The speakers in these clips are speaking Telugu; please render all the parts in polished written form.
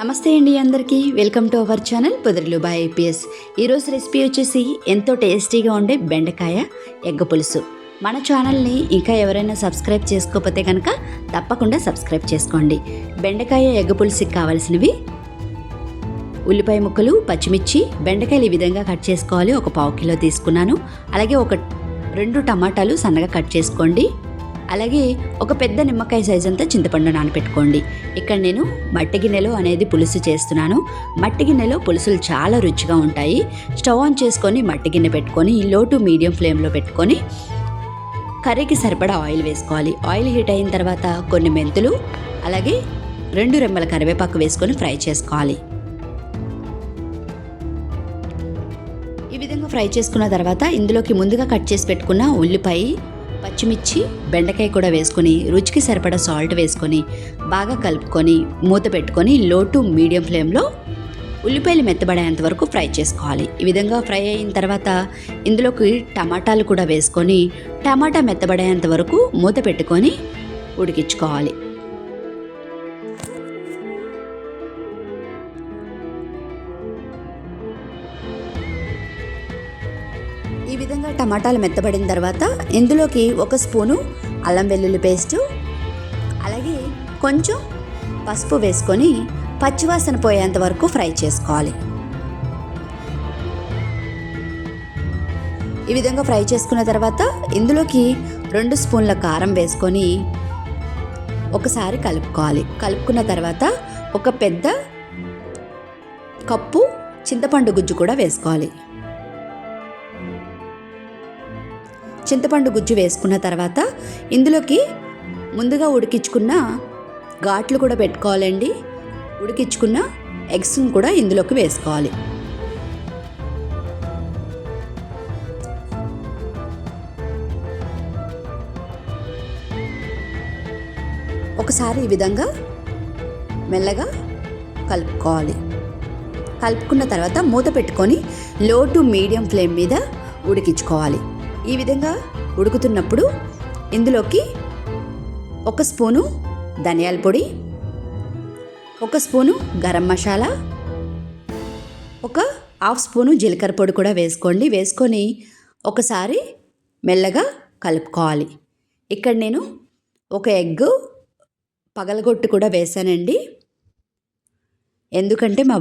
నమస్తే అండి అందరికీ వెల్కమ్ టు అవర్ ఛానల్ పొదరిలు బై ఐపీఎస్. ఈరోజు రెసిపీ వచ్చేసి ఎంతో టేస్టీగా ఉండే బెండకాయ ఎగ్గ పులుసు. మన ఛానల్ని ఇంకా ఎవరైనా సబ్స్క్రైబ్ చేసుకోకపోతే కనుక తప్పకుండా సబ్స్క్రైబ్ చేసుకోండి. బెండకాయ ఎగ్గ పులుసుకి కావాల్సినవి ఉల్లిపాయ ముక్కలు, పచ్చిమిర్చి, బెండకాయలు ఈ విధంగా కట్ చేసుకోవాలి. ఒక పావు కిలో తీసుకున్నాను. అలాగే 2 టమాటాలు సన్నగా కట్ చేసుకోండి. అలాగే ఒక పెద్ద నిమ్మకాయ సైజ్ అంతా చింతపండు నానపెట్టుకోండి. ఇక్కడ నేను మట్టి గిన్నెలో అనేది పులుసు చేస్తున్నాను. మట్టి గిన్నెలో పులుసులు చాలా రుచిగా ఉంటాయి. స్టవ్ ఆన్ చేసుకొని మట్టి గిన్నె పెట్టుకొని లో టు మీడియం ఫ్లేమ్లో పెట్టుకొని కర్రీకి సరిపడా ఆయిల్ వేసుకోవాలి. ఆయిల్ హీట్ అయిన తర్వాత కొన్ని మెంతులు, అలాగే 2 రెమ్మల కరివేపాకు వేసుకొని ఫ్రై చేసుకోవాలి. ఈ విధంగా ఫ్రై చేసుకున్న తర్వాత ఇందులోకి ముందుగా కట్ చేసి పెట్టుకున్న ఉల్లిపాయ, పచ్చిమిర్చి, బెండకాయ కూడా వేసుకొని రుచికి సరిపడా సాల్ట్ వేసుకొని బాగా కలుపుకొని మూత పెట్టుకొని లో టు మీడియం ఫ్లేమ్లో ఉల్లిపాయలు మెత్తబడేంత వరకు ఫ్రై చేసుకోవాలి. ఈ విధంగా ఫ్రై అయిన తర్వాత ఇందులోకి టమాటాలు కూడా వేసుకొని టమాటా మెత్తబడేంత వరకు మూత పెట్టుకొని ఉడికించుకోవాలి. ఈ విధంగా టమాటాలు మెత్తబడిన తర్వాత ఇందులోకి 1 స్పూను అల్లం వెల్లుల్లి పేస్టు, అలాగే కొంచెం పసుపు వేసుకొని పచ్చివాసన పోయేంత వరకు ఫ్రై చేసుకోవాలి. ఈ విధంగా ఫ్రై చేసుకున్న తర్వాత ఇందులోకి 2 స్పూన్ల కారం వేసుకొని ఒకసారి కలుపుకోవాలి. కలుపుకున్న తర్వాత ఒక పెద్ద కప్పు చింతపండు గుజ్జు కూడా వేసుకోవాలి. చింతపండు గుజ్జు వేసుకున్న తర్వాత ఇందులోకి ముందుగా ఉడికించుకున్న ఘాట్లు కూడా పెట్టుకోవాలండి. ఉడికించుకున్న ఎగ్స్ని కూడా ఇందులోకి వేసుకోవాలి. ఒకసారి ఈ విధంగా మెల్లగా కలుపుకోవాలి. కలుపుకున్న తర్వాత మూత పెట్టుకొని లో టు మీడియం ఫ్లేమ్ మీద ఉడికించుకోవాలి. ఈ విధంగా ఉడుకుతున్నప్పుడు ఇందులోకి 1 స్పూను ధనియాల పొడి, 1 స్పూను గరం మసాలా, 1/2 స్పూను జీలకర్ర పొడి కూడా వేసుకోండి. వేసుకొని ఒకసారి మెల్లగా కలుపుకోవాలి. ఇక్కడ నేను 1 ఎగ్ పగలగొట్టు కూడా వేసానండి. ఎందుకంటే మా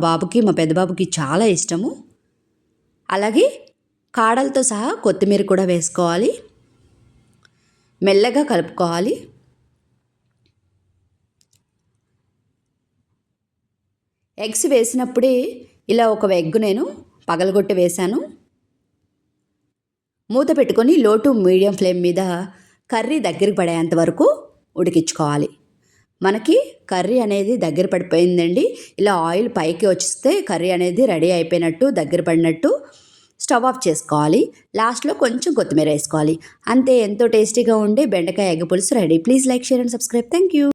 పెద్ద బాబుకి చాలా ఇష్టము. అలాగే కాడలతో సహా కొత్తిమీర కూడా వేసుకోవాలి. మెల్లగా కలుపుకోవాలి. ఎగ్స్ వేసినప్పుడే ఇలా 1 ఎగ్ నేను పగలగొట్టి వేశాను. మూత పెట్టుకొని లో టు మీడియం ఫ్లేమ్ మీద కర్రీ దగ్గరికి పడేంత వరకు ఉడికించుకోవాలి. మనకి కర్రీ అనేది దగ్గర పడిపోయిందండి. ఇలా ఆయిల్ పైకి వస్తే కర్రీ అనేది రెడీ అయిపోయినట్టు, దగ్గర పడినట్టు స్టవ్ ఆఫ్ చేసుకోవాలి. లాస్ట్లో కొంచెం కొత్తిమీర వేసుకోవాలి. అంతే, ఎంతో టేస్టీగా ఉండే బెండకాయ ఎగ్ పులుసు ready. Please like, share and subscribe. Thank you.